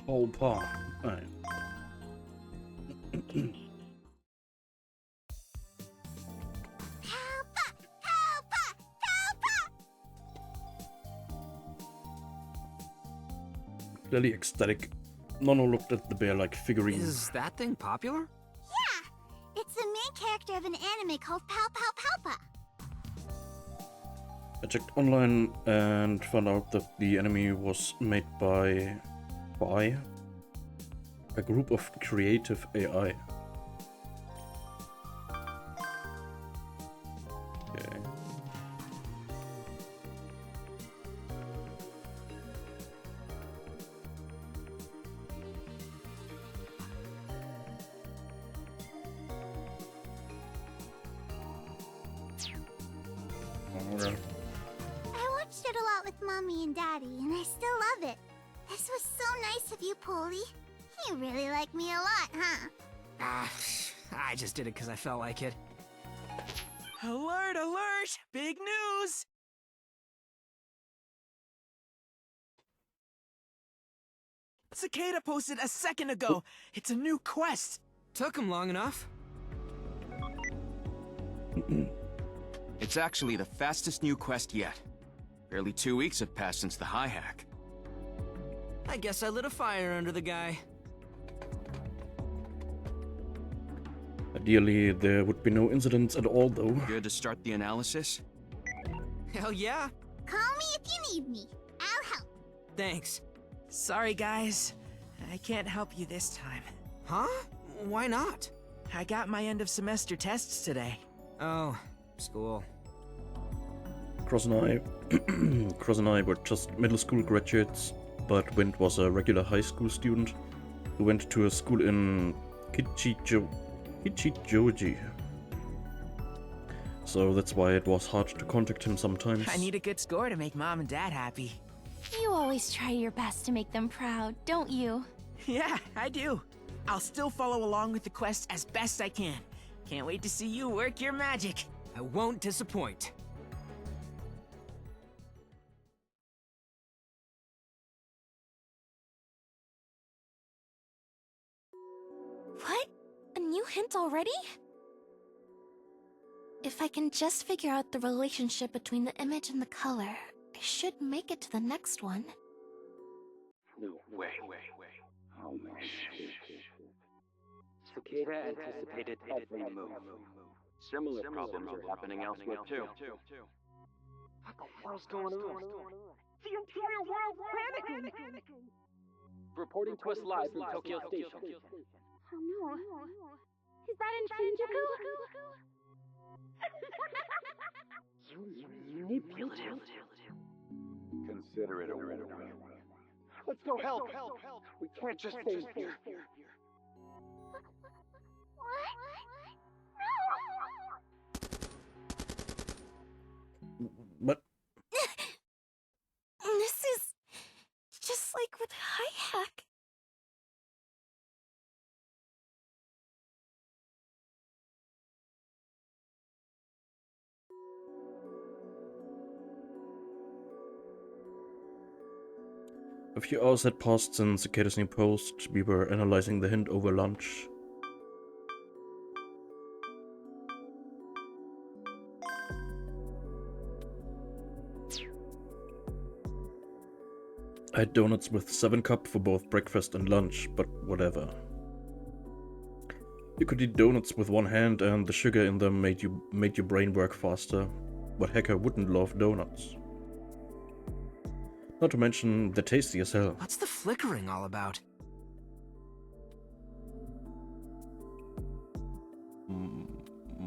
Opa. Right. Clearly ecstatic. Nono looked at the bear-like figurine. Is that thing popular? Yeah! It's the main character of an anime called Pow Pow Palpa. I checked online and found out that the anime was made by a group of creative AI. Okay. Okay. I watched it a lot with Mommy and Daddy, and I still love it. This was so nice of you, Polly. You really like me a lot, huh? Ah, I just did it because I felt like it. Alert, alert! Big news! Cicada posted a second ago. It's a new quest. Took him long enough. It's actually the fastest new quest yet. Barely 2 weeks have passed since the high hack. I guess I lit a fire under the guy. Ideally, there would be no incidents at all, though. Good to start the analysis? Hell yeah. Call me if you need me. I'll help. Thanks. Sorry, guys. I can't help you this time. Huh? Why not? I got my end of semester tests today. Oh, school. Cross and I were just middle school graduates, but Wind was a regular high school student who went to a school in Kichijoji. So that's why it was hard to contact him sometimes. I need a good score to make Mom and Dad happy. You always try your best to make them proud, don't you? Yeah, I do. I'll still follow along with the quest as best I can. Can't wait to see you work your magic. I won't disappoint. What? A new hint already? If I can just figure out the relationship between the image and the color, I should make it to the next one. No way. Oh, Cicada anticipated every move. Similar problems are happening elsewhere too. What the hell's going on? The entire world panicking! Reporting to us live from Tokyo Station. Oh no. Is that in Shinjuku? You manipulative. Consider it a win. Let's go help! We can't just stay here. What? But This is just like with High Hack. a few hours had passed since Cicada's new post. We were analyzing the hint over lunch. I had donuts with 7-Cup for both breakfast and lunch, but whatever. You could eat donuts with one hand and the sugar in them made your brain work faster. What hacker wouldn't love donuts? Not to mention, they're tasty as hell. What's the flickering all about?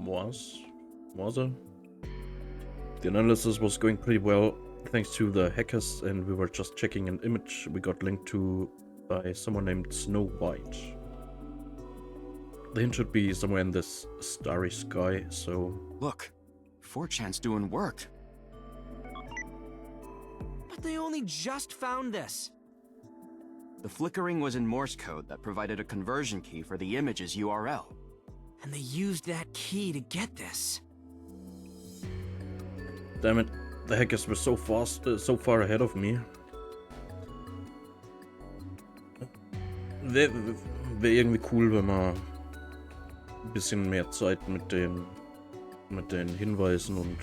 Was it? The analysis was going pretty well, thanks to the hackers, and we were just checking an image we got linked to by someone named Snow White. The hint should be somewhere in this starry sky, so... Look, 4chan's doing work. But they only just found this. The flickering was in Morse code that provided a conversion key for the image's URL. And they used that key to get this. Damn it, the hackers were so far ahead of me. Wäre irgendwie cool, wenn man ein bisschen mehr Zeit mit den Hinweisen und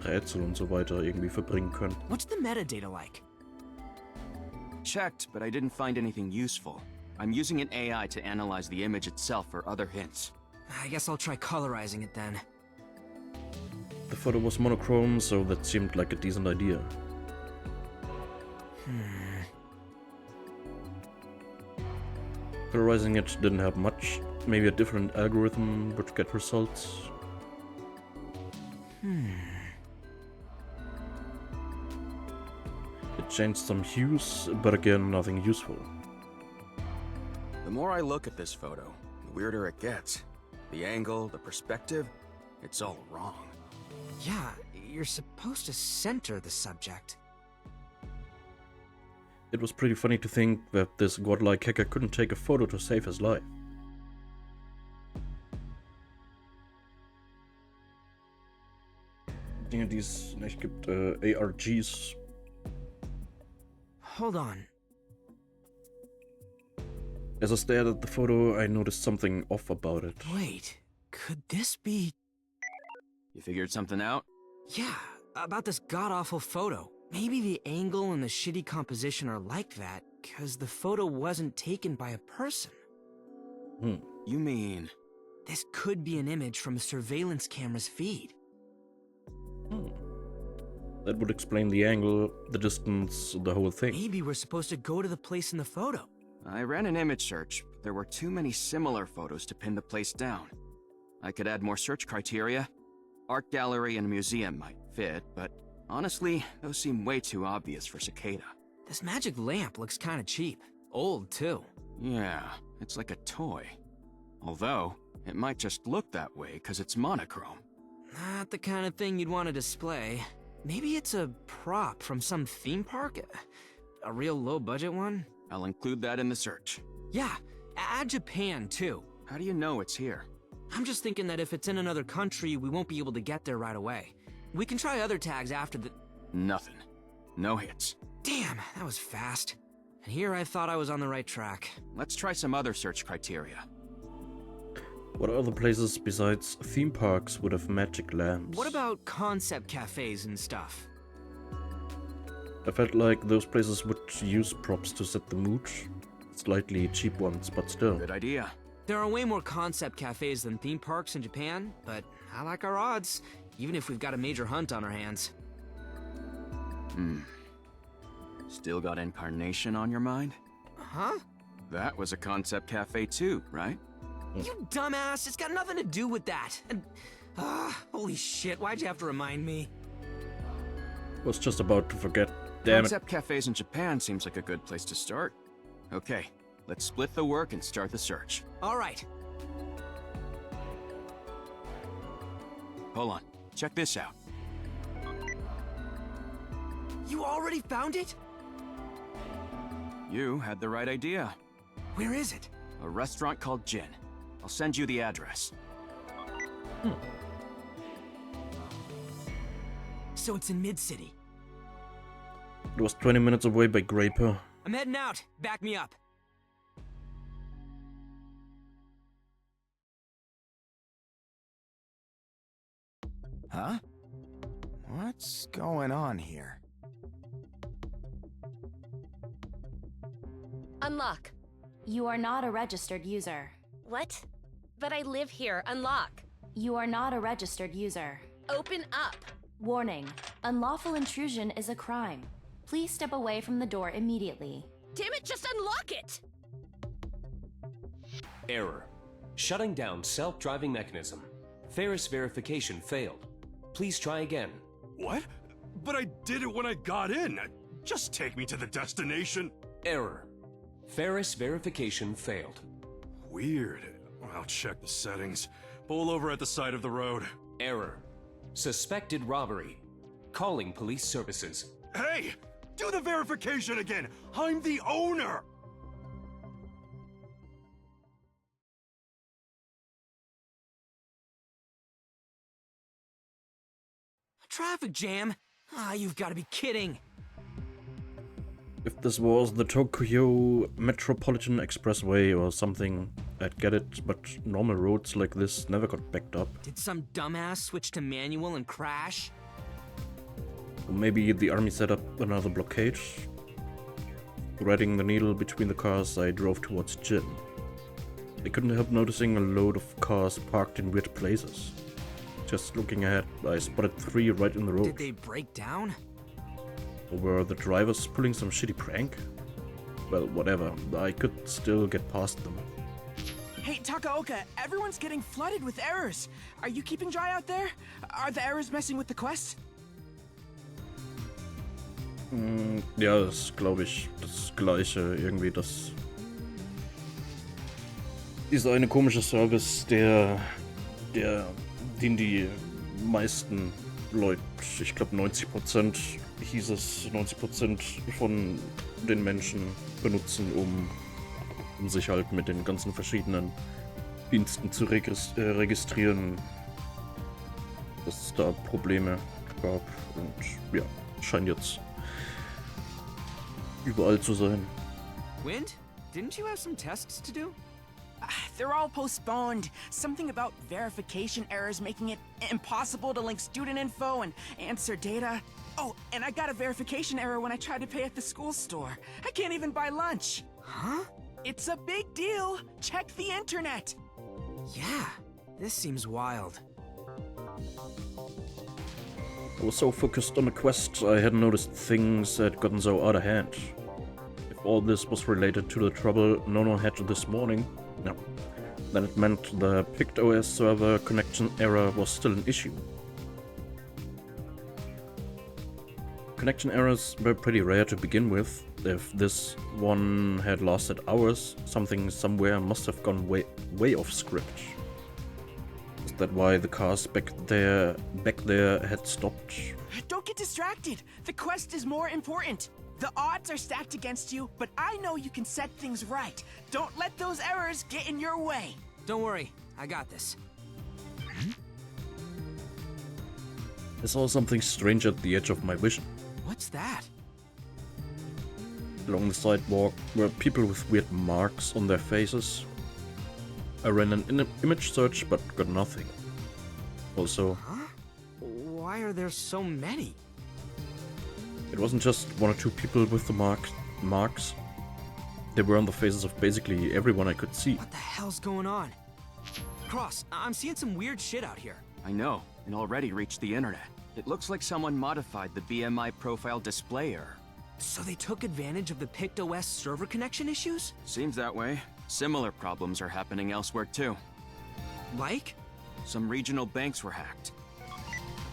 Rätsel und so weiter irgendwie verbringen könnten. What's the metadata like? Checked, but I didn't find anything useful. I'm using an AI to analyze the image itself for other hints. I guess I'll try colorizing it then. The photo was monochrome, so that seemed like a decent idea. Colorizing it didn't have much. Maybe a different algorithm would get results. It changed some hues, but again, nothing useful. The more I look at this photo, the weirder it gets. The angle, the perspective, it's all wrong. Yeah, you're supposed to center the subject. It was pretty funny to think that this godlike hacker couldn't take a photo to save his life. Dinge, die es nicht gibt, ARGs. Hold on. As I stared at the photo, I noticed something off about it. Wait, could this be... You figured something out? Yeah, about this god-awful photo. Maybe the angle and the shitty composition are like that, because the photo wasn't taken by a person. You mean... This could be an image from a surveillance camera's feed. That would explain the angle, the distance, the whole thing. Maybe we're supposed to go to the place in the photo. I ran an image search, but there were too many similar photos to pin the place down. I could add more search criteria. Art gallery and museum might fit, but honestly, those seem way too obvious for Cicada. This magic lamp looks kinda cheap. Old, too. Yeah, it's like a toy. Although, it might just look that way because it's monochrome. Not the kind of thing you'd want to display. Maybe it's a prop from some theme park? A real low-budget one? I'll include that in the search. Yeah, add Japan, too. How do you know it's here? I'm just thinking that if it's in another country, we won't be able to get there right away. We can try other tags after the... Nothing. No hits. Damn, that was fast. And here I thought I was on the right track. Let's try some other search criteria. What other places besides theme parks would have magic lamps? What about concept cafes and stuff? I felt like those places would use props to set the mood. Slightly cheap ones, but still. Good idea. There are way more concept cafes than theme parks in Japan, but I like our odds, even if we've got a major hunt on our hands. Still got Incarnation on your mind? Huh? That was a concept cafe too, right? You dumbass, it's got nothing to do with that. And, holy shit, why'd you have to remind me? Was just about to forget. Damn it. Concept cafes in Japan seems like a good place to start. Okay, let's split the work and start the search. All right. Hold on, check this out. You already found it? You had the right idea. Where is it? A restaurant called Jin. I'll send you the address. So it's in Mid-City. It was 20 minutes away by Graper. I'm heading out. Back me up. Huh? What's going on here? Unlock. You are not a registered user. What? But I live here. Unlock. You are not a registered user. Open up. Warning. Unlawful intrusion is a crime. Please step away from the door immediately. Damn it, just unlock it! Error. Shutting down self-driving mechanism. Ferris verification failed. Please try again. What? But I did it when I got in. Just take me to the destination. Error. Ferris verification failed. Weird. I'll check the settings. Pull over at the side of the road. Error. Suspected robbery. Calling police services. Hey! Do the verification again! I'm the owner! Traffic jam? Ah, you've got to be kidding. If this was the Tokyo Metropolitan Expressway or something, I'd get it, but normal roads like this never got backed up. Did some dumbass switch to manual and crash? Or maybe the army set up another blockade. Threading the needle between the cars, I drove towards Jin. I couldn't help noticing a load of cars parked in weird places. Just looking ahead, I spotted 3 right in the road. Did they break down? Or were the drivers pulling some shitty prank? Well, whatever. I could still get past them. Hey, Takaoka, everyone's getting flooded with errors. Are you keeping dry out there? Are the errors messing with the quest? Ja, das ist, glaube ich, das Gleiche. Irgendwie dieser eine komische Service, den die meisten Leute, ich glaube 90% hieß es, 90% von den Menschen benutzen, um sich halt mit den ganzen verschiedenen Diensten zu registrieren, dass es da Probleme gab und ja, scheint jetzt überall zu sein. Wind? Didn't you have some tests to do? They're all postponed. Something about verification errors making it impossible to link student info and answer data. Oh, and I got a verification error when I tried to pay at the school store. I can't even buy lunch. Huh? It's a big deal. Check the internet. Yeah, this seems wild. I was so focused on the quest, I hadn't noticed things had gotten so out of hand. If all this was related to the trouble Nono had this morning, no, then it meant the PictOS server connection error was still an issue. Connection errors were pretty rare to begin with. If this one had lasted hours, something somewhere must have gone way off script. Is that why the cars back there had stopped? Don't get distracted. The quest is more important. The odds are stacked against you, but I know you can set things right. Don't let those errors get in your way. Don't worry, I got this. I saw something strange at the edge of my vision. What's that? Along the sidewalk were people with weird marks on their faces. I ran an image search but got nothing. Also, Huh? Why are there so many? it wasn't just 1 or 2 people with the marks. They were on the faces of basically everyone I could see. What the hell's going on? Cross, I'm seeing some weird shit out here. I know, and already reached the internet. It looks like someone modified the BMI profile display error. So they took advantage of the PictOS server connection issues? Seems that way. Similar problems are happening elsewhere too. Like? Some regional banks were hacked.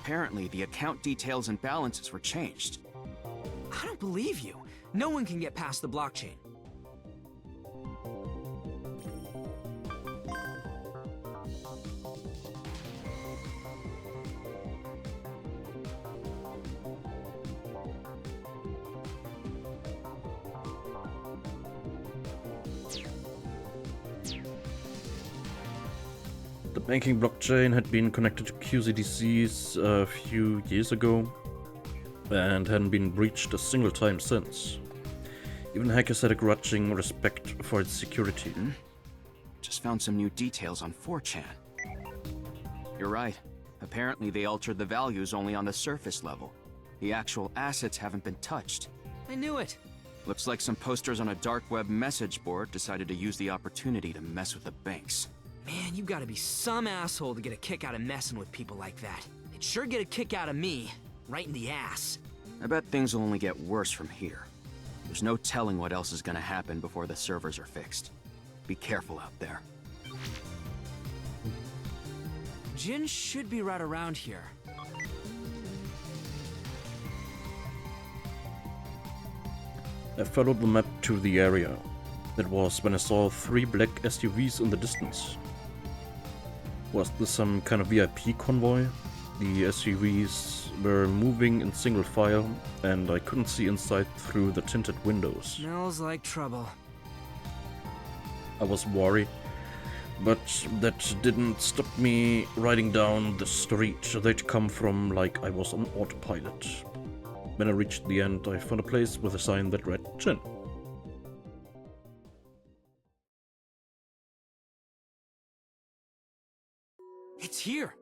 Apparently, the account details and balances were changed. I don't believe you. No one can get past the blockchain. The banking blockchain had been connected to QCDCs a few years ago and hadn't been breached a single time since. Even hackers had a grudging respect for its security. Just found some new details on 4chan. You're right. Apparently they altered the values only on the surface level. The actual assets haven't been touched. I knew it. Looks like some posters on a dark web message board decided to use the opportunity to mess with the banks. Man, you gotta be some asshole to get a kick out of messing with people like that. They'd sure get a kick out of me. Right in the ass. I bet things will only get worse from here. There's no telling what else is gonna happen before the servers are fixed. Be careful out there. Jin should be right around here. I followed the map to the area. That was when I saw 3 black SUVs in the distance. Was this some kind of VIP convoy? The SUVs were moving in single file, and I couldn't see inside through the tinted windows. Smells like trouble. I was worried, but that didn't stop me riding down the street. They'd come from like I was on autopilot. When I reached the end, I found a place with a sign that read Jin. It's here.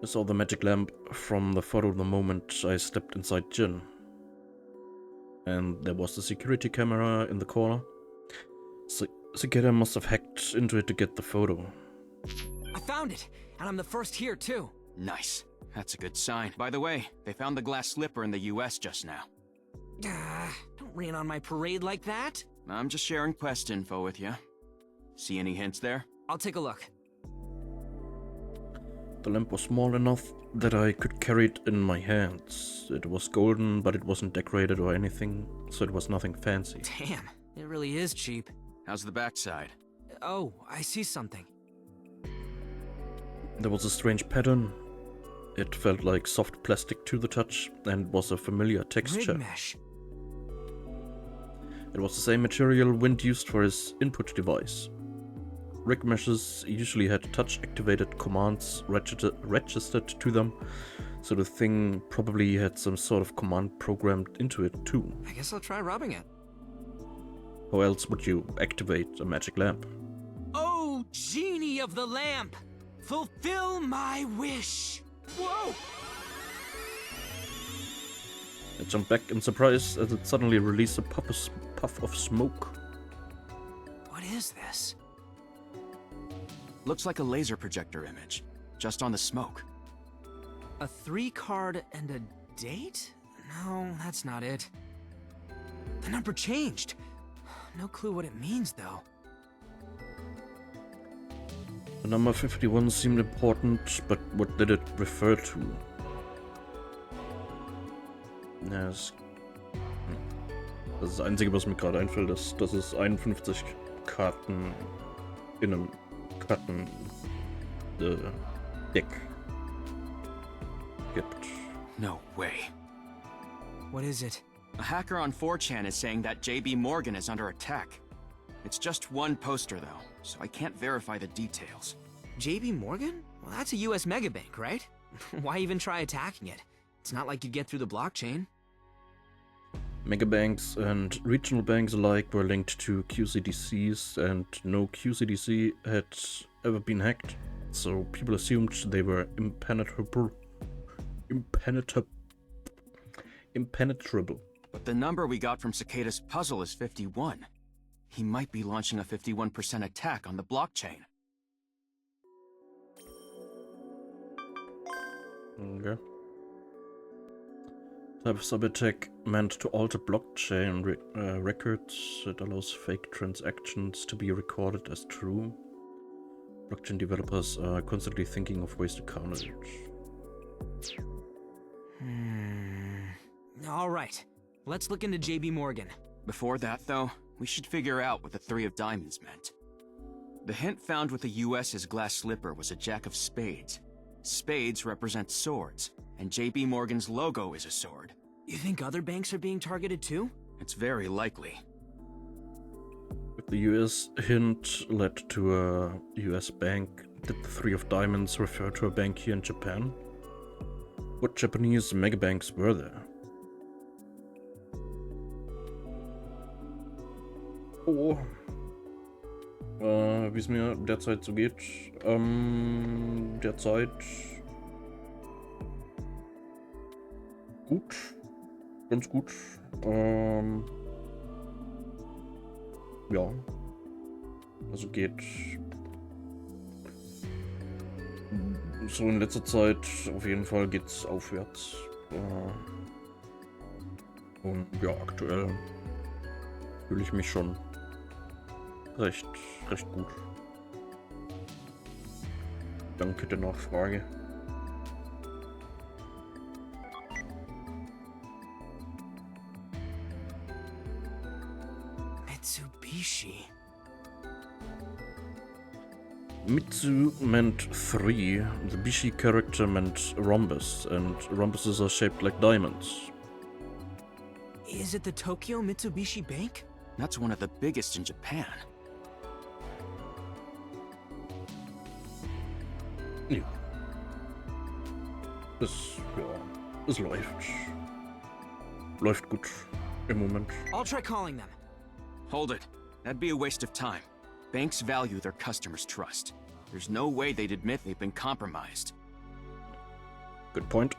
I saw the magic lamp from the photo the moment I stepped inside Jin. And there was the security camera in the corner. Cicada must have hacked into it to get the photo. I found it, and I'm the first here, too. Nice. That's a good sign. By the way, they found the glass slipper in the US just now. Don't rain on my parade like that. I'm just sharing quest info with you. See any hints there? I'll take a look. The lamp was small enough that I could carry it in my hands. It was golden, but it wasn't decorated or anything, so it was nothing fancy. Damn, it really is cheap. How's the backside? Oh, I see something. There was a strange pattern. It felt like soft plastic to the touch and was a familiar texture. Rig mesh. It was the same material Wind used for his input device. Rig meshes usually had touch-activated commands registered to them, so the thing probably had some sort of command programmed into it too. I guess I'll try rubbing it. How else would you activate a magic lamp? Oh, genie of the lamp! Fulfill my wish! Whoa! I jumped back in surprise as it suddenly released a puff of smoke. What is this? Looks like a laser projector image, just on the smoke. A 3-card and a date? No, that's not it. The number changed. No clue what it means, though. The number 51 seemed important, but what did it refer to? Das ist das Einzige, was mir gerade einfällt, ist, dass es 51 Karten in einem Karten-Deck gibt. No way. What is it? A hacker on 4chan is saying that JB Morgan is under attack. It's just one poster, though, so I can't verify the details. JB Morgan? Well, that's a US megabank, right? Why even try attacking it? It's not like you'd get through the blockchain. Megabanks and regional banks alike were linked to QCDCs, and no QCDC had ever been hacked, so people assumed they were impenetrable. But the number we got from Cicada's puzzle is 51. He might be launching a 51% attack on the blockchain. Okay. Type of sub-attack meant to alter blockchain records. It allows fake transactions to be recorded as true. Blockchain developers are constantly thinking of ways to counter it. Alright, let's look into JB Morgan. Before that, though, we should figure out what the 3 of diamonds meant. The hint found with the US's glass slipper was a jack of spades. Spades represent swords, and JB Morgan's logo is a sword. You think other banks are being targeted too? It's very likely. If the US hint led to a US bank, did the 3 of diamonds refer to a bank here in Japan? What Japanese megabanks were there? Oh. Wie es mir derzeit so geht. Derzeit gut. Ganz gut. Ja. Also geht so in letzter Zeit auf jeden Fall geht's aufwärts. Und ja, aktuell fühle ich mich schon recht gut. Danke der Nachfrage. Mitsubishi. Mitsu meant 3, the Bishi character meant rhombus, and rhombuses are shaped like diamonds. Is it the Tokyo Mitsubishi Bank? That's one of the biggest in Japan. Ja. Das, ja. Es läuft. Läuft gut im Moment. I'll try calling them. Hold it. That'd be a waste of time. Banks value their customers' trust. There's no way they'd admit they've been compromised. Good point.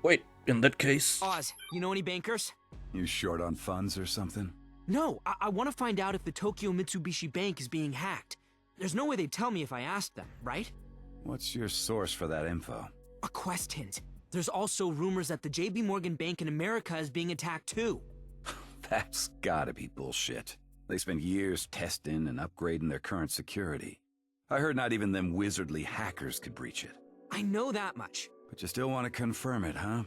Wait, in that case... Oz, you know any bankers? You short on funds or something? No, I want to find out if the Tokyo Mitsubishi Bank is being hacked. There's no way they'd tell me if I asked them, right? What's your source for that info? A quest hint. There's also rumors that the JB Morgan Bank in America is being attacked too. That's gotta be bullshit. They spent years testing and upgrading their current security. I heard not even them wizardly hackers could breach it. I know that much. But you still want to confirm it, huh?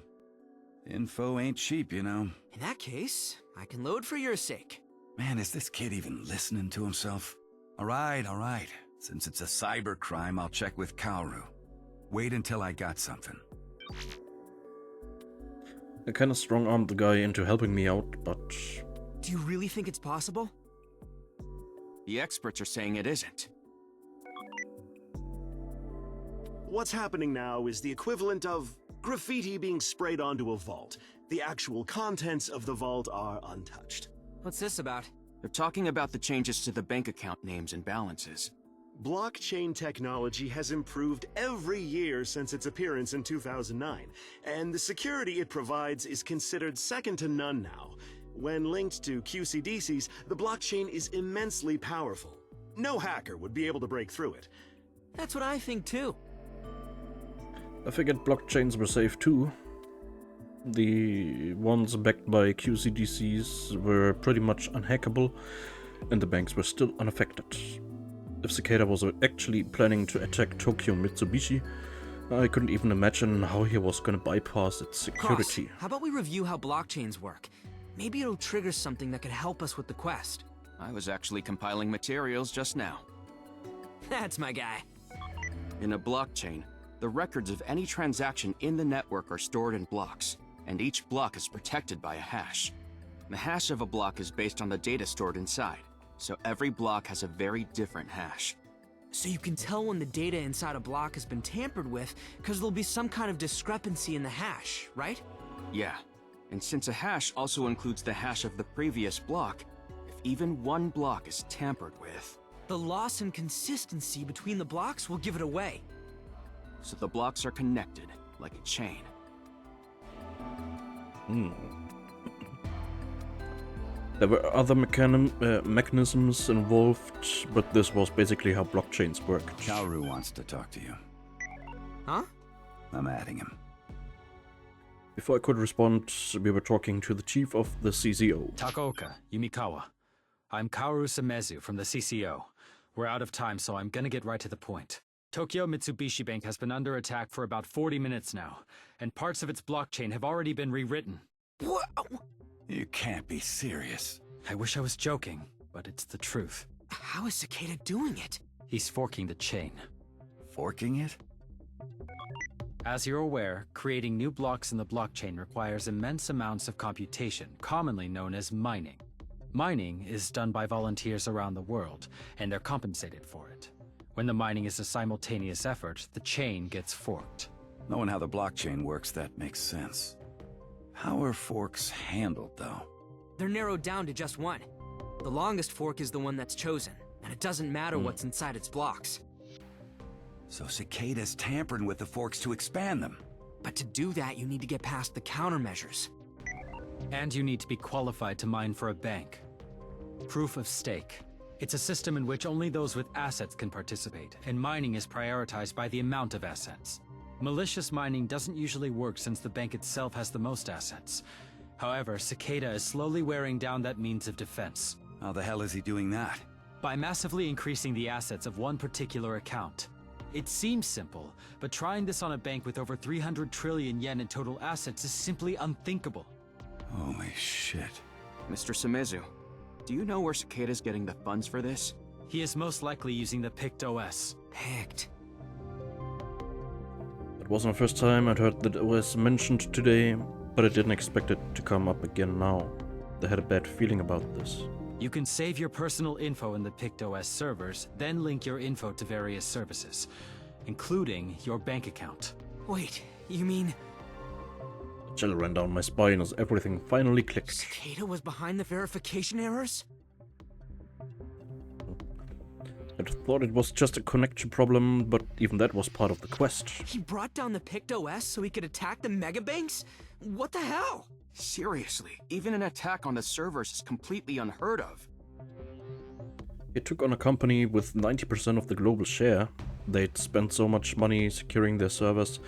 Info ain't cheap, you know. In that case, I can load for your sake. Man, is this kid even listening to himself? All right. Since it's a cyber crime, I'll check with Kaoru. Wait until I got something. I kinda strong-armed the guy into helping me out, but... Do you really think it's possible? The experts are saying it isn't. What's happening now is the equivalent of graffiti being sprayed onto a vault. The actual contents of the vault are untouched. What's this about? They're talking about the changes to the bank account names and balances. Blockchain technology has improved every year since its appearance in 2009, and the security it provides is considered second to none now. When linked to QCDCs, the blockchain is immensely powerful. No hacker would be able to break through it. That's what I think too. I figured blockchains were safe too. The ones backed by QCDCs were pretty much unhackable, and the banks were still unaffected. If Cicada was actually planning to attack Tokyo Mitsubishi, I couldn't even imagine how he was gonna bypass its security. Cross, how about we review how blockchains work? Maybe it'll trigger something that could help us with the quest. I was actually compiling materials just now. That's my guy. In a blockchain, the records of any transaction in the network are stored in blocks, and each block is protected by a hash. The hash of a block is based on the data stored inside, so every block has a very different hash. So you can tell when the data inside a block has been tampered with, because there'll be some kind of discrepancy in the hash, right? Yeah, and since a hash also includes the hash of the previous block, if even one block is tampered with... The loss in consistency between the blocks will give it away. So the blocks are connected, like a chain. There were other mechanisms involved, but this was basically how blockchains worked. Kaoru wants to talk to you. Huh? I'm adding him. Before I could respond, we were talking to the chief of the CCO. Takaoka, Yumikawa. I'm Kaoru Samezu from the CCO. We're out of time, so I'm gonna get right to the point. Tokyo Mitsubishi Bank has been under attack for about 40 minutes now, and parts of its blockchain have already been rewritten. What? You can't be serious. I wish I was joking, but it's the truth. How is Cicada doing it? He's forking the chain. Forking it? As you're aware, creating new blocks in the blockchain requires immense amounts of computation, commonly known as mining. Mining is done by volunteers around the world, and they're compensated for it. When the mining is a simultaneous effort, the chain gets forked. Knowing how the blockchain works, that makes sense. How are forks handled, though? They're narrowed down to just one. The longest fork is the one that's chosen, and it doesn't matter what's inside its blocks. So Cicada's tampering with the forks to expand them. But to do that, you need to get past the countermeasures. And you need to be qualified to mine for a bank. Proof of stake. It's a system in which only those with assets can participate, and mining is prioritized by the amount of assets. Malicious mining doesn't usually work since the bank itself has the most assets. However, Cicada is slowly wearing down that means of defense. How the hell is he doing that? By massively increasing the assets of one particular account. It seems simple, but trying this on a bank with over 300 trillion yen in total assets is simply unthinkable. Holy shit. Mr. Samezu, do you know where Cicada's getting the funds for this? He is most likely using the Pict OS. Pict. It wasn't the first time I'd heard that OS mentioned today, but I didn't expect it to come up again now. I had a bad feeling about this. You can save your personal info in the Pict OS servers, then link your info to various services, including your bank account. Wait, you mean... Chill ran down my spine as everything finally clicked. Cicada was behind the verification errors? I thought it was just a connection problem, but even that was part of the quest. He brought down the PictOS so he could attack the megabanks? What the hell? Seriously, even an attack on the servers is completely unheard of. It took on a company with 90% of the global share. They'd spent so much money securing their servers,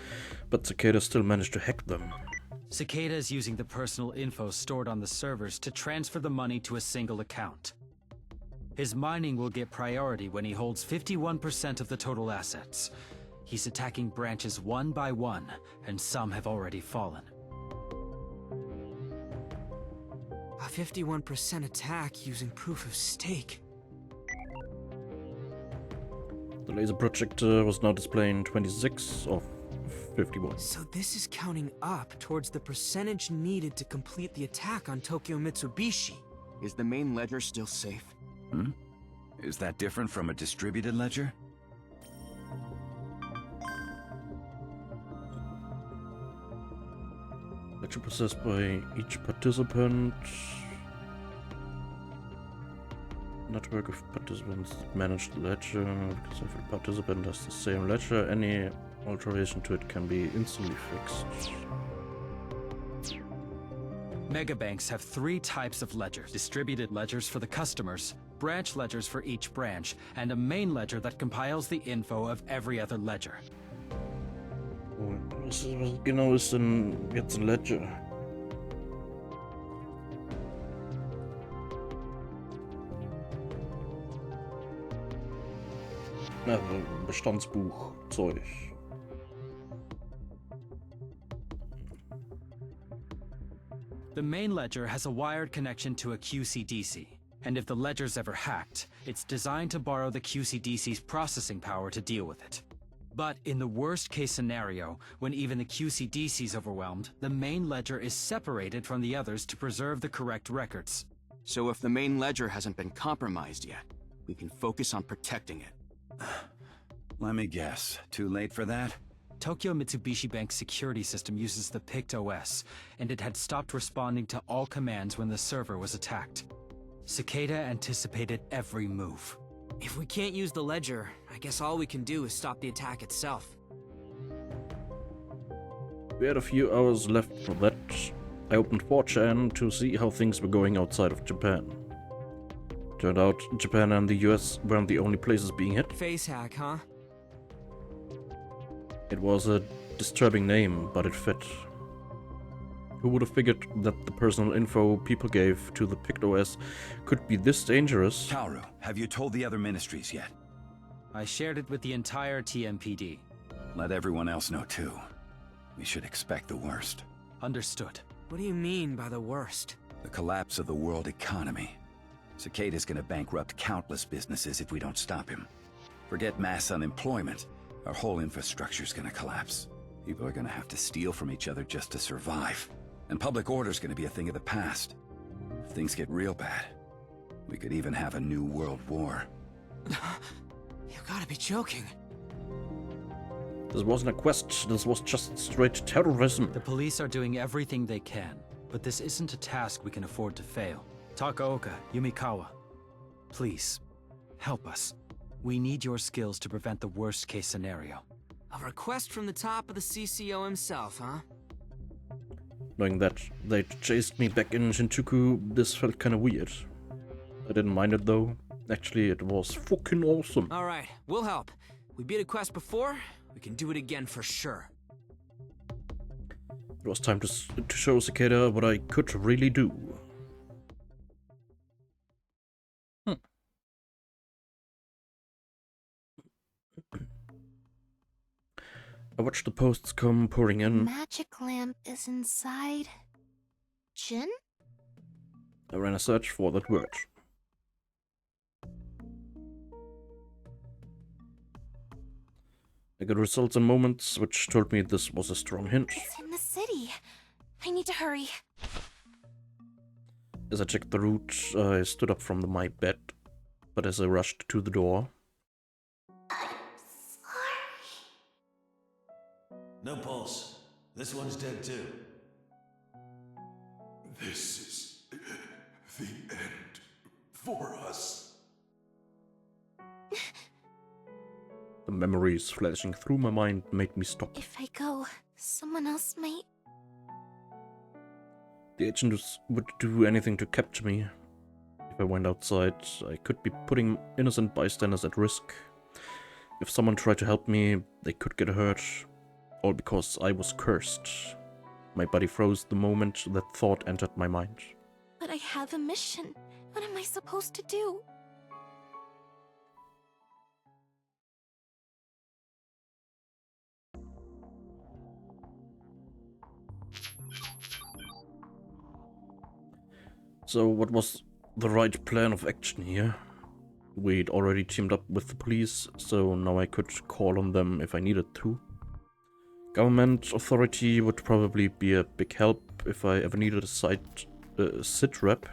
but Cicada still managed to hack them. Cicada is using the personal info stored on the servers to transfer the money to a single account. His mining will get priority when he holds 51% of the total assets. He's attacking branches one by one, and some have already fallen. A 51% attack using proof of stake. The laser projector was now displaying 26 of 51. So this is counting up towards the percentage needed to complete the attack on Tokyo Mitsubishi. Is the main ledger still safe? Hmm? Is that different from a distributed ledger? Ledger possessed by each participant. Network of participants manage the ledger. Because every participant has the same ledger, any alteration to it can be instantly fixed. Megabanks have 3 types of ledgers. Distributed ledgers for the customers, branch ledgers for each branch, and a main ledger that compiles the info of every other ledger. Was genau ist denn jetzt ein Ledger? Na, Bestandsbuch, Zeug. The main ledger has a wired connection to a QCDC, and if the ledger's ever hacked, it's designed to borrow the QCDC's processing power to deal with it. But in the worst case scenario, when even the QCDC's overwhelmed, the main ledger is separated from the others to preserve the correct records. So if the main ledger hasn't been compromised yet, we can focus on protecting it. Let me guess. Too late for that? Tokyo Mitsubishi Bank's security system uses the PictOS, and it had stopped responding to all commands when the server was attacked. Cicada anticipated every move. If we can't use the ledger, I guess all we can do is stop the attack itself. We had a few hours left for that. I opened 4chan to see how things were going outside of Japan. Turned out Japan and the US weren't the only places being hit. Face hack, huh? It was a disturbing name, but it fit. Who would have figured that the personal info people gave to the PictOS could be this dangerous? Kaoru, have you told the other ministries yet? I shared it with the entire TMPD. Let everyone else know too. We should expect the worst. Understood. What do you mean by the worst? The collapse of the world economy. Cicada's gonna bankrupt countless businesses if we don't stop him. Forget mass unemployment. Our whole infrastructure's gonna collapse. People are gonna have to steal from each other just to survive. And public order's gonna be a thing of the past. If things get real bad, we could even have a new world war. You gotta be joking. This wasn't a quest, this was just straight terrorism. The police are doing everything they can, but this isn't a task we can afford to fail. Takaoka, Yumikawa, please, help us. We need your skills to prevent the worst case scenario. A request from the top of the CCO himself, huh? Knowing that they chased me back in Shinjuku, this felt kinda weird. I didn't mind it though. Actually, it was fucking awesome. Alright, we'll help. We beat a quest before, we can do it again for sure. It was time to show Cicada what I could really do. I watched the posts come pouring in. Magic lamp is inside. Jin? I ran a search for that word. I got results in moments which told me this was a strong hint. It's in the city. I need to hurry. As I checked the route, I stood up from my bed, but as I rushed to the door... I'm sorry. No pulse. This one's dead too. This is the end for us. The memories flashing through my mind made me stop. If I go, someone else might. The agents would do anything to capture me. If I went outside, I could be putting innocent bystanders at risk. If someone tried to help me, they could get hurt. All because I was cursed. My body froze the moment that thought entered my mind. But I have a mission. What am I supposed to do? So what was the right plan of action here? We'd already teamed up with the police, so now I could call on them if I needed to. Government authority would probably be a big help if I ever needed a sit rep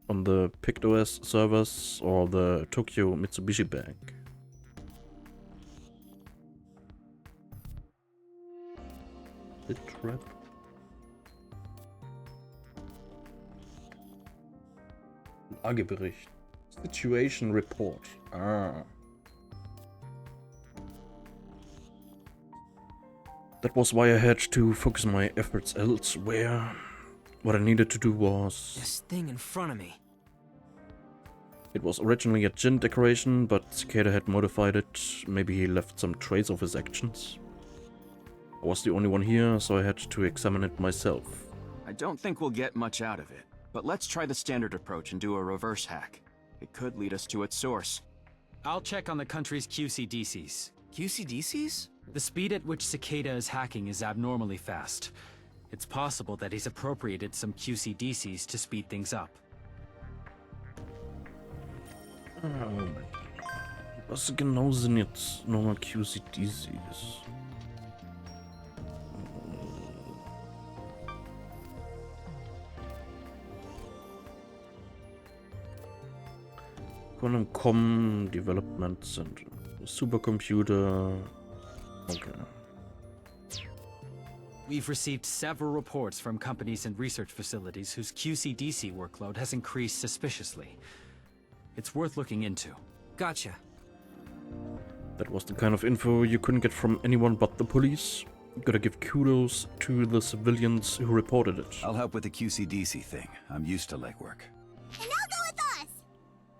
on the PictOS servers or the Tokyo Mitsubishi Bank. Sit rep? Lagebericht. Situation report. Ah. That was why I had to focus my efforts elsewhere. What I needed to do was... This thing in front of me. It was originally a gin decoration, but Cicada had modified it. Maybe he left some trace of his actions. I was the only one here, so I had to examine it myself. I don't think we'll get much out of it, but let's try the standard approach and do a reverse hack. It could lead us to its source. I'll check on the country's QCDCs. QCDCs? The speed at which Cicada is hacking is abnormally fast. It's possible that he's appropriated some QCDCs to speed things up. Was genau sind jetzt nochmal QCDCs? Quantum Com Development Center. Supercomputer. Okay. We've received several reports from companies and research facilities whose QCDC workload has increased suspiciously. It's worth looking into. Gotcha. That was the kind of info you couldn't get from anyone but the police. Gotta give kudos to the civilians who reported it. I'll help with the QCDC thing. I'm used to legwork. And I'll go with us!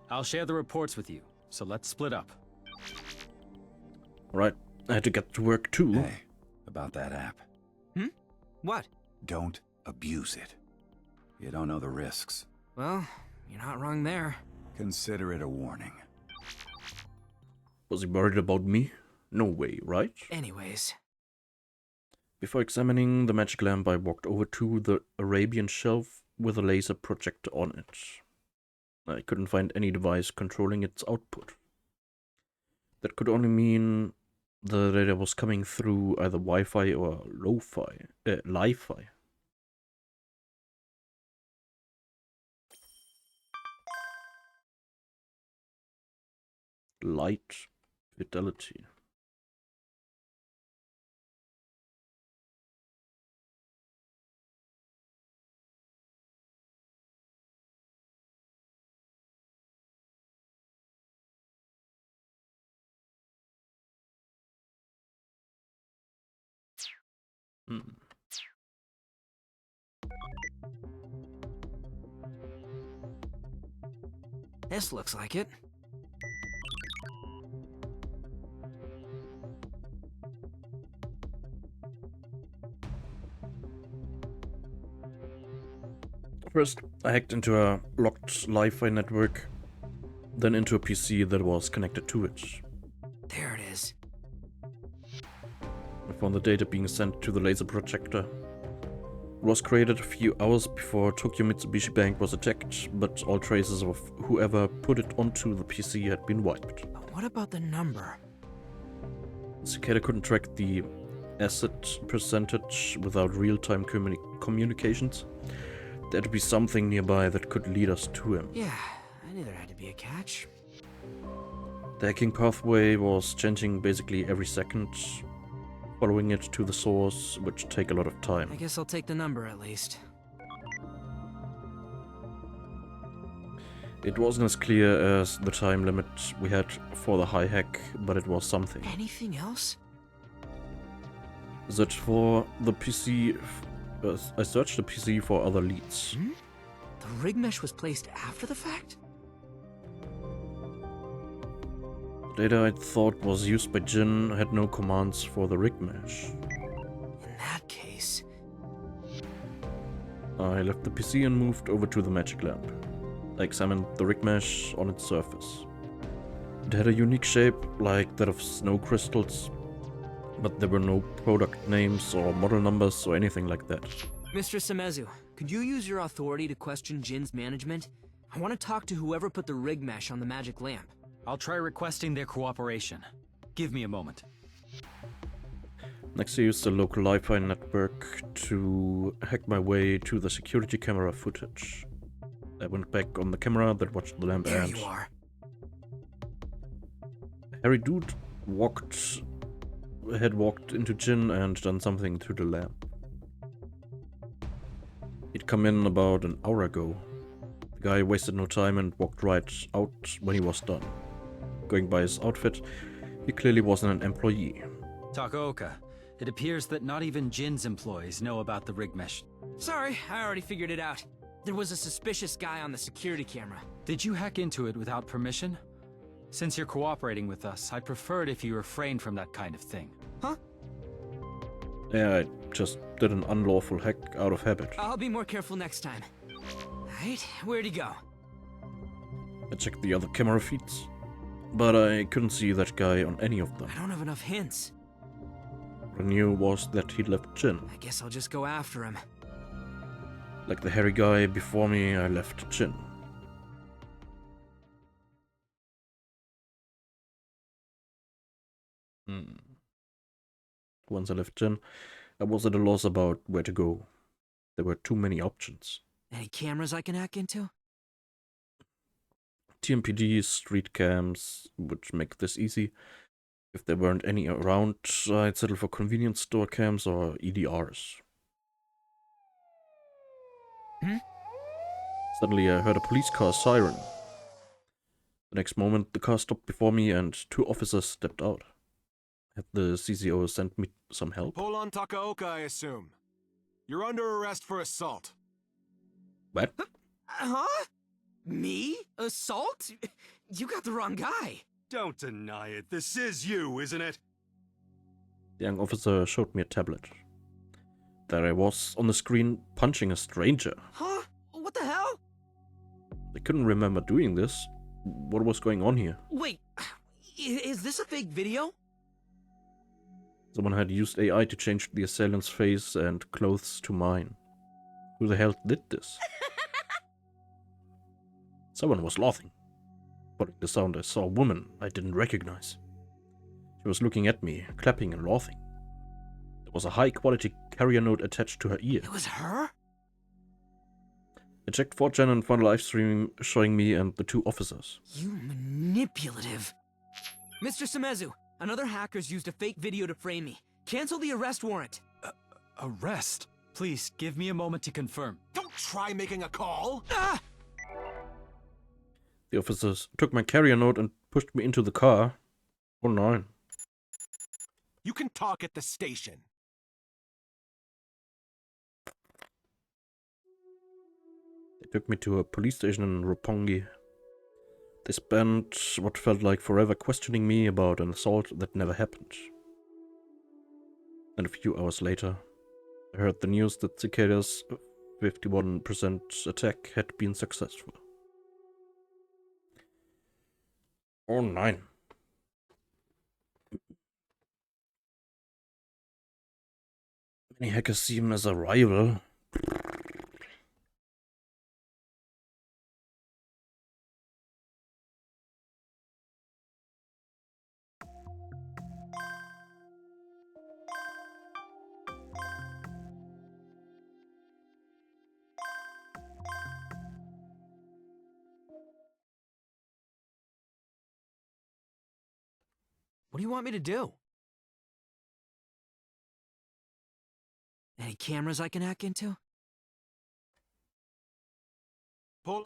I'll share the reports with you, so let's split up. Right, I had to get to work too. Hey, about that app. What? Don't abuse it. You don't know the risks. Well, you're not wrong there. Consider it a warning. Was he worried about me? No way, right? Anyways. Before examining the magic lamp, I walked over to the Arabian shelf with a laser projector on it. I couldn't find any device controlling its output. That could only mean the data was coming through either Wi-Fi or Li-Fi. Light fidelity. This looks like it. First, I hacked into a locked Li-Fi network, then into a PC that was connected to it. There it is. I found the data being sent to the laser projector. It was created a few hours before Tokyo Mitsubishi Bank was attacked, but all traces of whoever put it onto the PC had been wiped. But what about the number? Cicada couldn't track the asset percentage without real-time communications. There had to be something nearby that could lead us to him. Yeah, I knew there had to be a catch. The hacking pathway was changing basically every second. Following it to the source would take a lot of time. I guess I'll take the number at least. It wasn't as clear as the time limit we had for the high hack, but it was something. Anything else? Searched for the PC. I searched the PC for other leads. Hmm? The rig mesh was placed after the fact? The data I thought was used by Jin had no commands for the rig mesh. In that case... I left the PC and moved over to the magic lamp. I examined the rig mesh on its surface. It had a unique shape, like that of snow crystals, but there were no product names or model numbers or anything like that. Mr. Samezu, could you use your authority to question Jin's management? I want to talk to whoever put the rig mesh on the magic lamp. I'll try requesting their cooperation. Give me a moment. Next, I used the local Wi-Fi network to hack my way to the security camera footage. I went back on the camera that watched the lamp There and... you are. Harry Dude had walked into Jin and done something to the lamp. He'd come in about an hour ago. The guy wasted no time and walked right out when he was done. Going by his outfit, he clearly wasn't an employee. Takaoka, it appears that not even Jin's employees know about the rig mesh. Sorry, I already figured it out. There was a suspicious guy on the security camera. Did you hack into it without permission? Since you're cooperating with us, I'd prefer it if you refrained from that kind of thing. Huh? Yeah, I just did an unlawful hack out of habit. I'll be more careful next time. Right, where'd he go? I checked the other camera feeds, but I couldn't see that guy on any of them. I don't have enough hints. What I knew was that he'd left Jin. I guess I'll just go after him. Like the hairy guy before me, I left Jin. Once I left Jin, I was at a loss about where to go. There were too many options. Any cameras I can hack into? TMPD, street cams, which make this easy. If there weren't any around, I'd settle for convenience store cams or EDRs. Suddenly I heard a police car siren. The next moment the car stopped before me and 2 officers stepped out. Had the CCO sent me some help? Pull on Takaoka, I assume. You're under arrest for assault. What? Huh? Me? Assault? You got the wrong guy. Don't deny it. This is you, isn't it? The young officer showed me a tablet. There I was on the screen punching a stranger. Huh? What the hell? I couldn't remember doing this. What was going on here? Wait, is this a fake video? Someone had used AI to change the assailant's face and clothes to mine. Who the hell did this? Someone was laughing. Following the sound, I saw a woman I didn't recognize. She was looking at me, clapping and laughing. There was a high-quality carrier note attached to her ear. It was her? I checked 4chan and found a live stream showing me and the 2 officers. You manipulative. Mr. Samezu, another hacker's used a fake video to frame me. Cancel the arrest warrant. Arrest? Please, give me a moment to confirm. Don't try making a call! Ah! The officers took my carrier note and pushed me into the car. Oh, 9. You can talk at the station. They took me to a police station in Roppongi. They spent what felt like forever questioning me about an assault that never happened. And a few hours later, I heard the news that Cicada's 51% attack had been successful. Oh, 9. Many hackers see him as a rival. What do you want me to do? Any cameras I can hack into? Pull...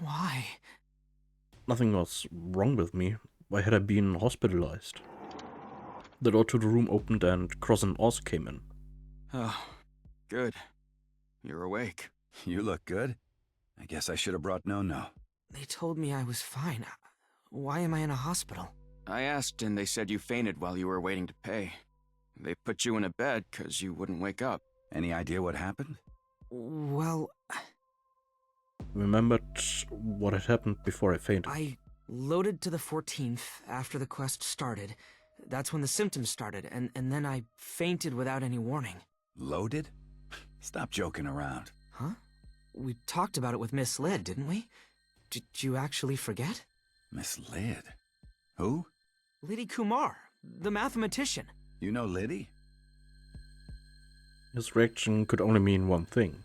Why? Nothing was wrong with me. Why had I been hospitalized? The door to the room opened and Cross and Oz came in. Oh, good. You're awake. You look good. I guess I should have brought No-No. They told me I was fine. Why am I in a hospital? I asked and they said you fainted while you were waiting to pay. They put you in a bed because you wouldn't wake up. Any idea what happened? Well... Remembered what had happened before I fainted. I loaded to the 14th after the quest started. That's when the symptoms started, and then I fainted without any warning. Loaded? Stop joking around. Huh? We talked about it with Miss Lid, didn't we? Did you actually forget? Miss Lid? Who? Liddy Kumar, the mathematician. You know Liddy? His reaction could only mean one thing.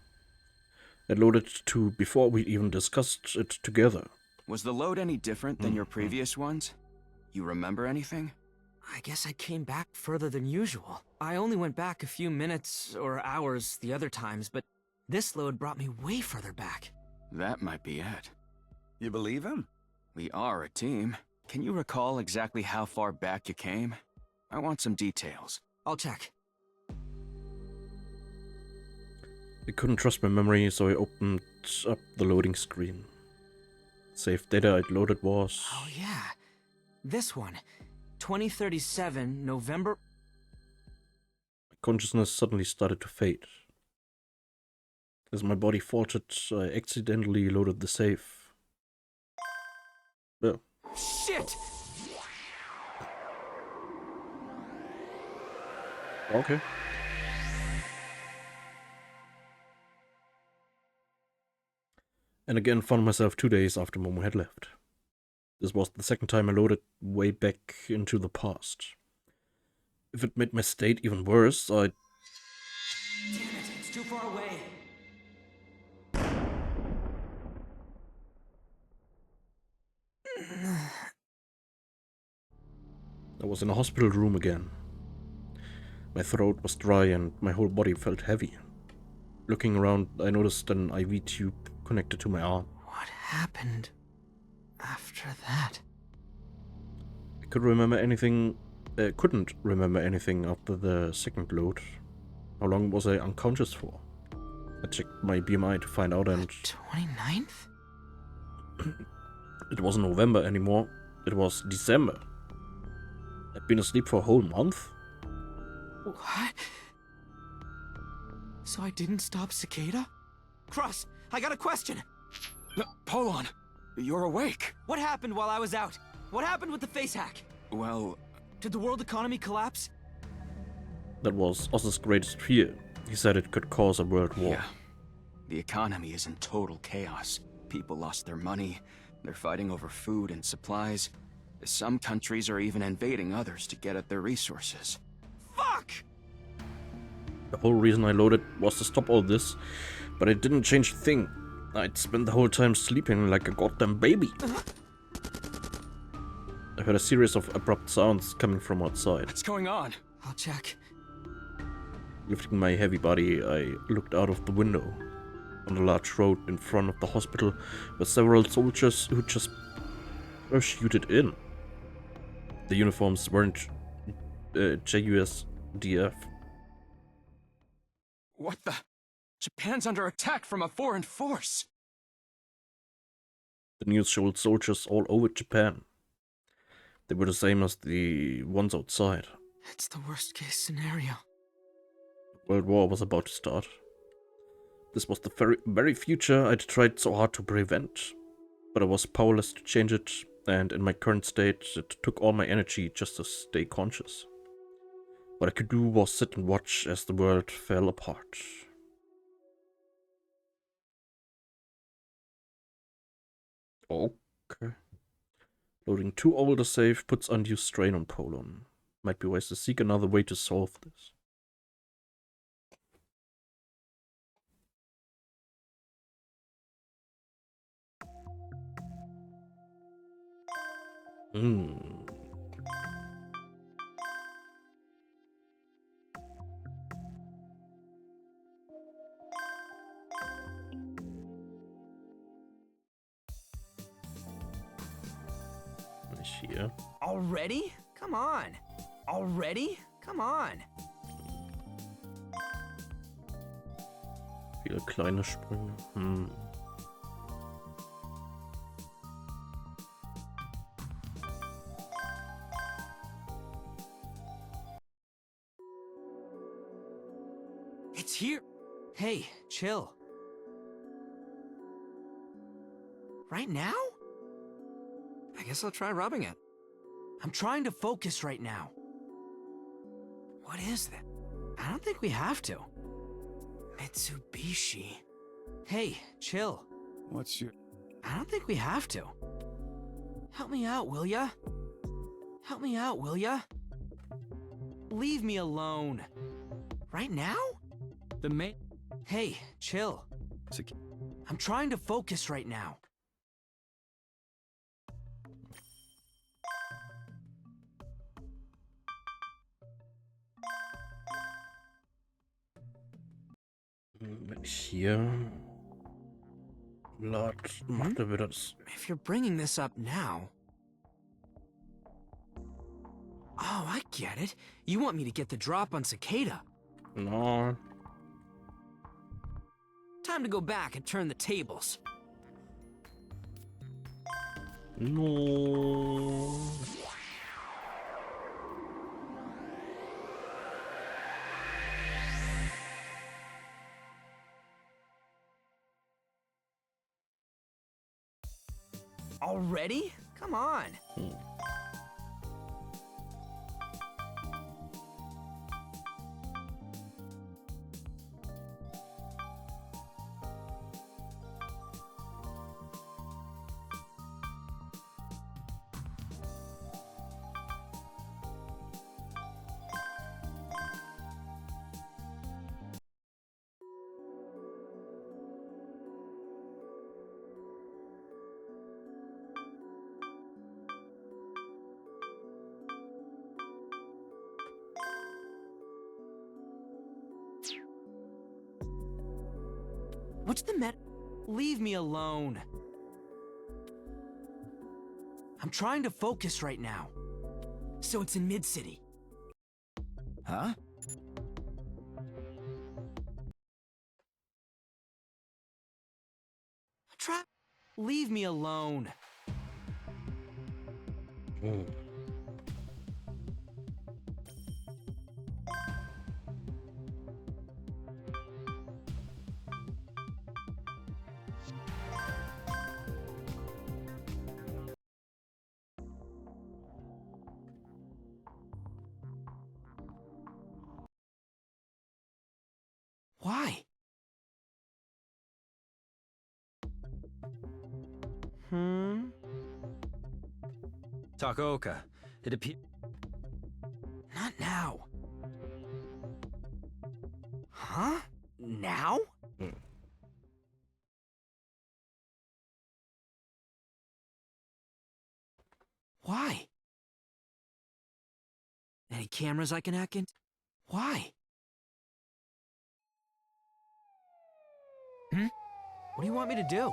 I loaded to before we even discussed it together. Was the load any different than your previous ones? You remember anything? I guess I came back further than usual. I only went back a few minutes or hours the other times, but this load brought me way further back. That might be it. You believe him? We are a team. Can you recall exactly how far back you came? I want some details. I'll check. I couldn't trust my memory, so I opened up the loading screen. Saved data I'd loaded was... Oh yeah, this one. 2037, November... My consciousness suddenly started to fade. As my body faltered, I accidentally loaded the save. Oh. Shit! Okay. And again found myself 2 days after Momo had left. This was the second time I loaded way back into the past. If it made my state even worse, Damn it, it's too far away. I was in a hospital room again. My throat was dry and my whole body felt heavy. Looking around, I noticed an IV tube connected to my arm. What happened after that? I couldn't remember anything after the second load. How long was I unconscious for? I checked my BMI to find out and... 29th? It wasn't November anymore, it was December. I'd been asleep for a whole month? What? So I didn't stop Cicada? Cross, I got a question! Hold on. You're awake. What happened while I was out? What happened with the face hack? Well... Did the world economy collapse? That was Oz's greatest fear. He said it could cause a world war. Yeah. The economy is in total chaos. People lost their money. They're fighting over food and supplies. Some countries are even invading others to get at their resources. Fuck! The whole reason I loaded was to stop all this, but it didn't change a thing. I'd spent the whole time sleeping like a goddamn baby. I heard a series of abrupt sounds coming from outside. What's going on? I'll check. Lifting my heavy body, I looked out of the window. On the large road in front of the hospital were several soldiers who just parachuted in. The uniforms weren't JUSDF. What the? Japan's under attack from a foreign force! The news showed soldiers all over Japan. They were the same as the ones outside. It's the worst case scenario. The World War was about to start. This was the very future I'd tried so hard to prevent. But I was powerless to change it, and in my current state, it took all my energy just to stay conscious. What I could do was sit and watch as the world fell apart. Okay. Loading too old a save puts undue strain on Polon. Might be wise to seek another way to solve this. Mich hier. Already? Come on. Already? Come on. Viele kleine Sprünge. It's here. Hey, chill. Right now? I guess I'll try rubbing it. I'm trying to focus right now. What is that? I don't think we have to. Mitsubishi. Hey, chill. What's your... I don't think we have to. Help me out, will ya? Help me out, will ya? Leave me alone. Right now? The main... Hey, chill. I'm trying to focus right now. Wenn ich hier lad, macht er wieder das. If you're bringing this up now... Oh, I get it. You want me to get the drop on Cicada. No. Time to go back and turn the tables. No. Already? Come on. What's the matter? Leave me alone. I'm trying to focus right now. So it's in Mid-City. Huh? Leave me alone. Why? Takaoka, it appears... Not now. Huh? Now? Why? Any cameras I can hack in? Why? What do you want me to do?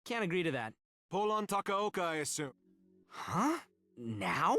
Can't agree to that. Pull on Takaoka, I assume. Huh? Now?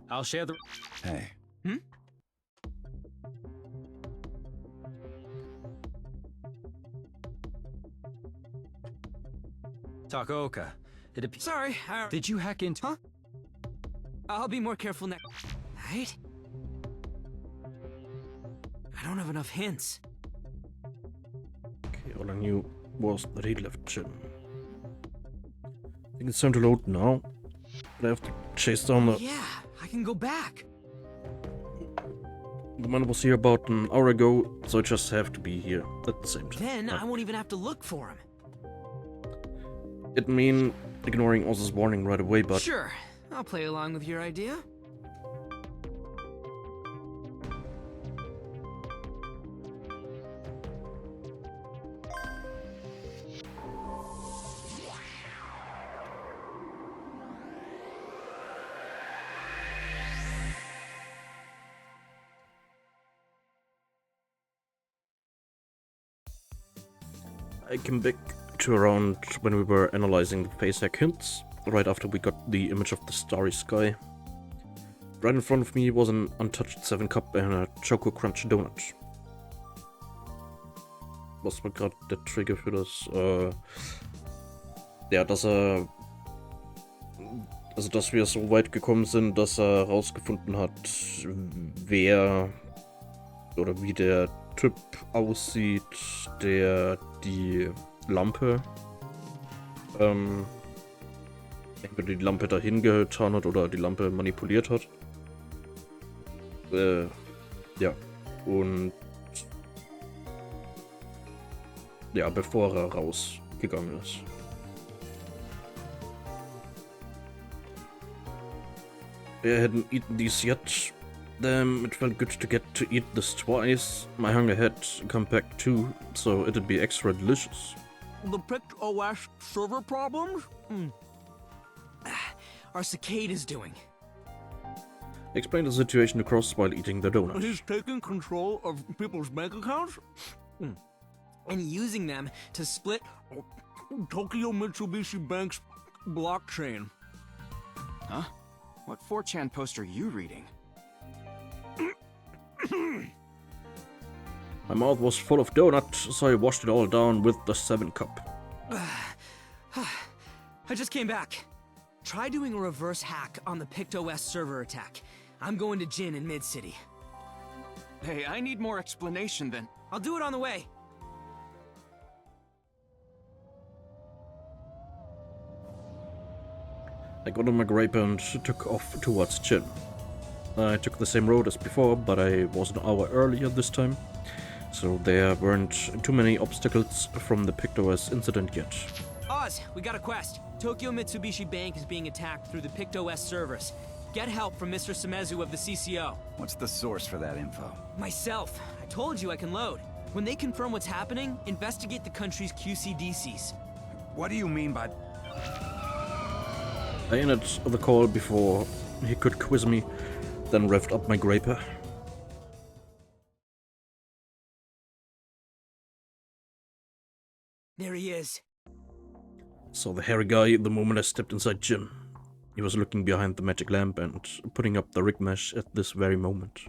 I'll share the... Hey. Takaoka, it appears... Sorry, Did you hack into... Huh? I'll be more careful next... Right? I don't have enough hints. Okay, all I knew was that he left Jin. I think it's time to load now. But I have to chase down the... Yeah, I can go back. The man was here about an hour ago, so I just have to be here at the same time. Then I won't even have to look for him. It mean ignoring Oz's warning right away, but... Sure, I'll play along with your idea. I came back to around when we were analyzing the face hack hints, right after we got the image of the starry sky. Right in front of me was an untouched 7-Cup and a Choco Crunch Donut. Was war gerade der Trigger für das? Ja, dass er... Also, dass wir so weit gekommen sind, dass er rausgefunden hat, wer oder wie der Typ aussieht, der die Lampe, entweder die Lampe dahin getan hat oder die Lampe manipuliert hat. Ja, und ja, bevor er rausgegangen ist. I hadn't eaten these yet. It felt good to get to eat this twice. My hunger had come back too, so it'd be extra delicious. The picked OS server problems? Our cicadas doing? Explain the situation to Cross while eating the donut. He's taking control of people's bank accounts and using them to split Tokyo Mitsubishi Bank's blockchain. Huh? What 4chan post are you reading? My mouth was full of donut, so I washed it all down with the 7-Cup. I just came back. Try doing a reverse hack on the PictOS server attack. I'm going to Jin in Mid-City. Hey, I need more explanation then. I'll do it on the way. I got on my grape and took off towards Jin. I took the same road as before, but I was an hour earlier this time, so there weren't too many obstacles from the PictOS incident yet. Oz, we got a quest. Tokyo Mitsubishi Bank is being attacked through the PictOS servers. Get help from Mr. Samezu of the CCO. What's the source for that info? Myself. I told you I can load. When they confirm what's happening, investigate the country's QCDCs. What do you mean by... I ended the call before he could quiz me, then revved up my graper. There he is. Saw the hairy guy the moment I stepped inside Jin. He was looking behind the magic lamp and putting up the rig mesh at this very moment.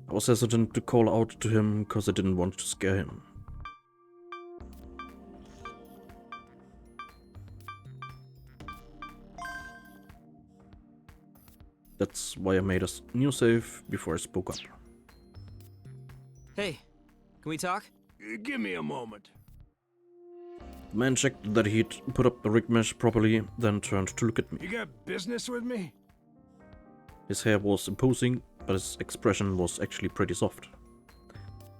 I was hesitant to call out to him because I didn't want to scare him. That's why I made a new save before I spoke up. Hey, can we talk? Give me a moment. The man checked that he'd put up the rig mesh properly, then turned to look at me. You got business with me? His hair was imposing, but his expression was actually pretty soft.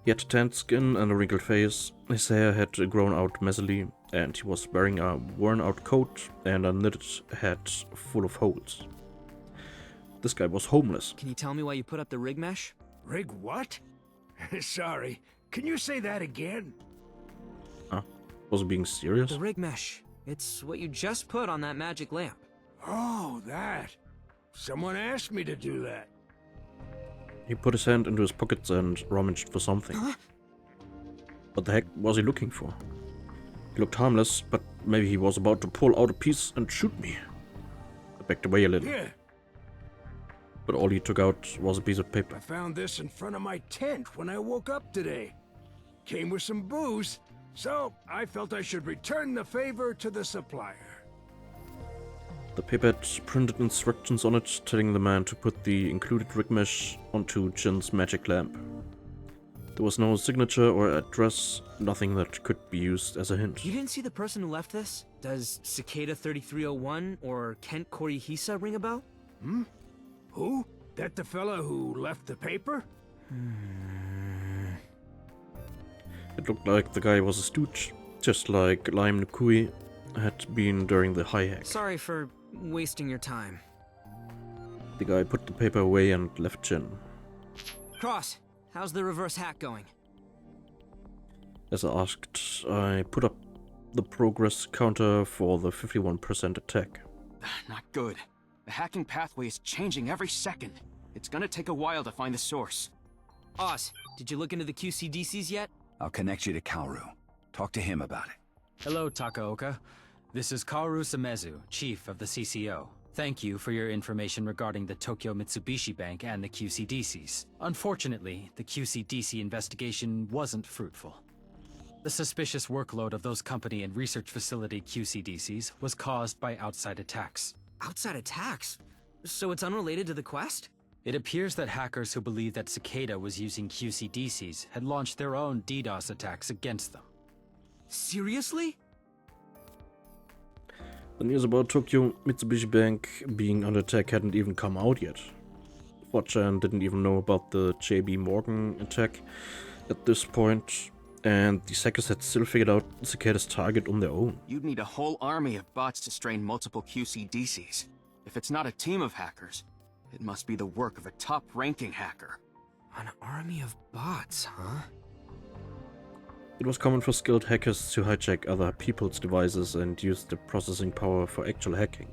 He had tanned skin and a wrinkled face, his hair had grown out messily, and he was wearing a worn-out coat and a knitted hat full of holes. This guy was homeless. Can you tell me why you put up the rig mesh? Rig what? Sorry, can you say that again? Huh? Was he being serious? The rig mesh. It's what you just put on that magic lamp. Oh, that. Someone asked me to do that. He put his hand into his pockets and rummaged for something. Huh? What the heck was he looking for? He looked harmless, but maybe he was about to pull out a piece and shoot me. backed away a little. Yeah, But all he took out was a piece of paper. I found this in front of my tent when I woke up today. Came with some booze, so I felt I should return the favor to the supplier. The paper had printed instructions on it, telling the man to put the included rig mesh onto Jin's magic lamp. There was no signature or address, nothing that could be used as a hint. You didn't see the person who left this? Does Cicada 3301 or Kent Korihisa ring a bell? Hmm? Who? That the fella who left the paper? It looked like the guy was a stooge, just like Lime Nukui had been during the high hack. Sorry for wasting your time. The guy put the paper away and left Jin. Cross, how's the reverse hack going? As I asked, I put up the progress counter for the 51% attack. Not good. The hacking pathway is changing every second. It's gonna take a while to find the source. Oz, did you look into the QCDCs yet? I'll connect you to Kaoru. Talk to him about it. Hello, Takaoka. This is Kaoru Samezu, Chief of the CCO. Thank you for your information regarding the Tokyo Mitsubishi Bank and the QCDCs. Unfortunately, the QCDC investigation wasn't fruitful. The suspicious workload of those company and research facility QCDCs was caused by outside attacks. Outside attacks? So it's unrelated to the quest? It appears that hackers who believed that Cicada was using QCDCs had launched their own DDoS attacks against them. Seriously? The news about Tokyo Mitsubishi Bank being under attack hadn't even come out yet. 4chan didn't even know about the JB Morgan attack at this point, and the hackers had still figured out Cicada's target on their own. You'd need a whole army of bots to strain multiple QCDCs. If it's not a team of hackers, it must be the work of a top-ranking hacker. An army of bots, huh? It was common for skilled hackers to hijack other people's devices and use the processing power for actual hacking.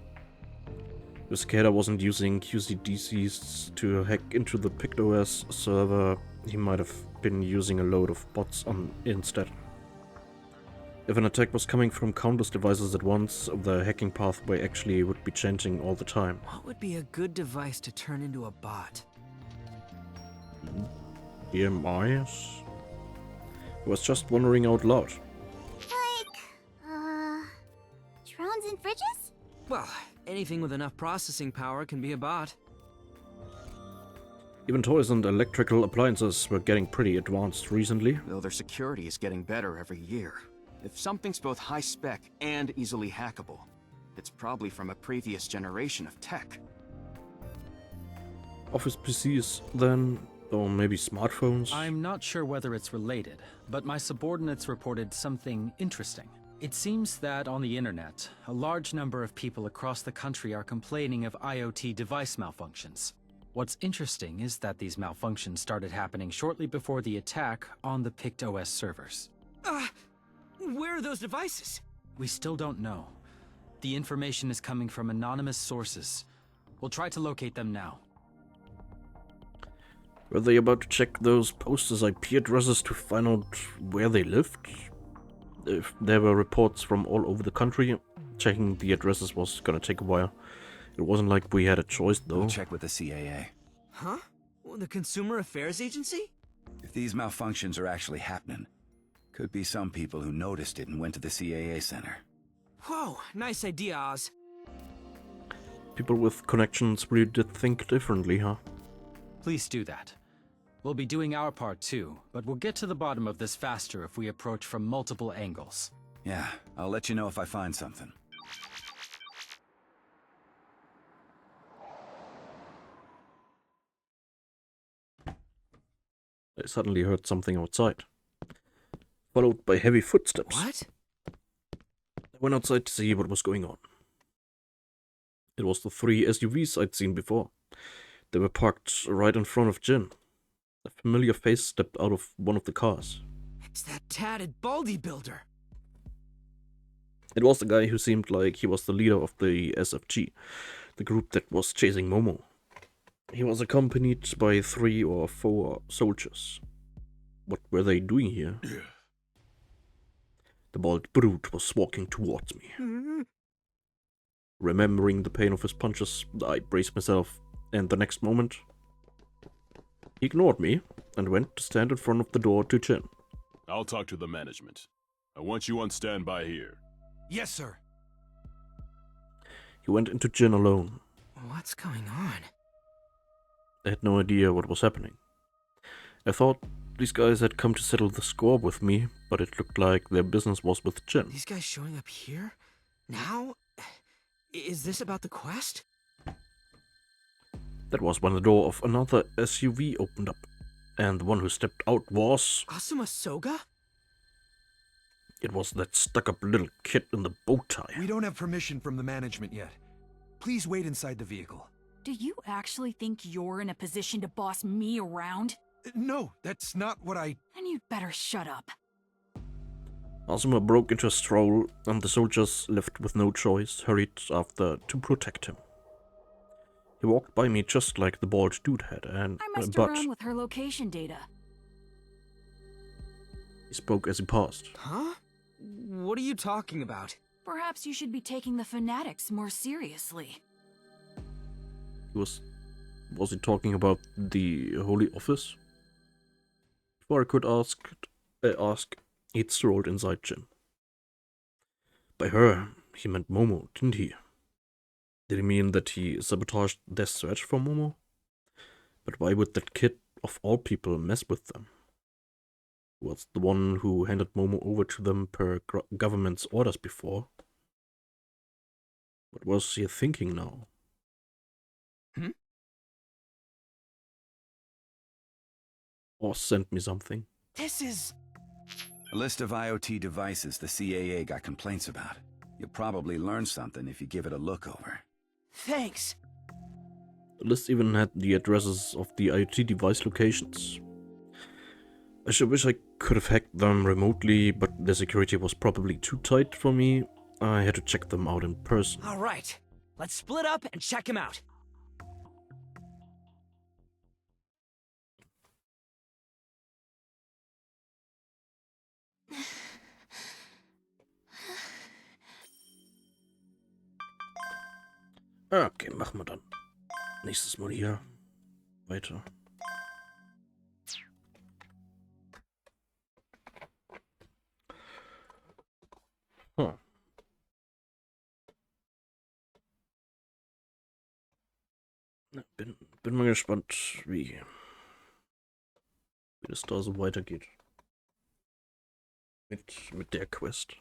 If Cicada wasn't using QCDCs to hack into the PictOS server, he might have been using a load of bots instead. If an attack was coming from countless devices at once, the hacking pathway actually would be changing all the time. What would be a good device to turn into a bot? EMIs? I was just wondering out loud. Drones and fridges? Well, anything with enough processing power can be a bot. Even toys and electrical appliances were getting pretty advanced recently. Though their security is getting better every year. If something's both high-spec and easily hackable, it's probably from a previous generation of tech. Office PCs, then, or maybe smartphones? I'm not sure whether it's related, but my subordinates reported something interesting. It seems that on the internet, a large number of people across the country are complaining of IoT device malfunctions. What's interesting is that these malfunctions started happening shortly before the attack on the PictOS servers. Where are those devices? We still don't know. The information is coming from anonymous sources. We'll try to locate them now. Were they about to check those posters' IP addresses to find out where they lived? If there were reports from all over the country, checking the addresses was gonna take a while. It wasn't like we had a choice, though. We'll check with the CAA. Huh? The Consumer Affairs Agency? If these malfunctions are actually happening, could be some people who noticed it and went to the CAA center. Whoa, nice idea, Oz. People with connections really did think differently, huh? Please do that. We'll be doing our part too, but we'll get to the bottom of this faster if we approach from multiple angles. Yeah, I'll let you know if I find something. I suddenly heard something outside, followed by heavy footsteps. What? I went outside to see what was going on. It was the 3 SUVs I'd seen before. They were parked right in front of Jin. A familiar face stepped out of one of the cars. It's that tatted baldy builder. It was the guy who seemed like he was the leader of the SFG, the group that was chasing Momo. He was accompanied by 3 or 4 soldiers. What were they doing here? The bald brute was walking towards me. Remembering the pain of his punches, I braced myself, and the next moment, he ignored me and went to stand in front of the door to Jin. I'll talk to the management. I want you on standby here. Yes, sir. He went into Jin alone. What's going on? I had no idea what was happening. I thought these guys had come to settle the score with me, but it looked like their business was with Jin. These guys showing up here? Now? Is this about the quest? That was when the door of another SUV opened up, and the one who stepped out was... Asuma Soga? It was that stuck-up little kid in the bow tie. We don't have permission from the management yet. Please wait inside the vehicle. Do you actually think you're in a position to boss me around? No, that's not what I... Then you'd better shut up. Asuma broke into a stroll, and the soldiers, left with no choice, hurried after to protect him. He walked by me just like the bald dude had, and... I messed around with her location data. He spoke as he passed. Huh? What are you talking about? Perhaps you should be taking the fanatics more seriously. Was he talking about the Holy Office? Before I could ask, he'd strolled inside Jin. By her, he meant Momo, didn't he? Did he mean that he sabotaged their search for Momo? But why would that kid, of all people, mess with them? He was the one who handed Momo over to them per government's orders before. What was he thinking now? Or sent me something. This is... A list of IoT devices the CAA got complaints about. You'll probably learn something if you give it a look over. Thanks. The list even had the addresses of the IoT device locations. I sure wish I could have hacked them remotely, but their security was probably too tight for me. I had to check them out in person. Alright, let's split up and check him out. Okay, machen wir dann. Nächstes Mal hier. Weiter. Bin mal gespannt, wie das da so weitergeht. Mit der Quest.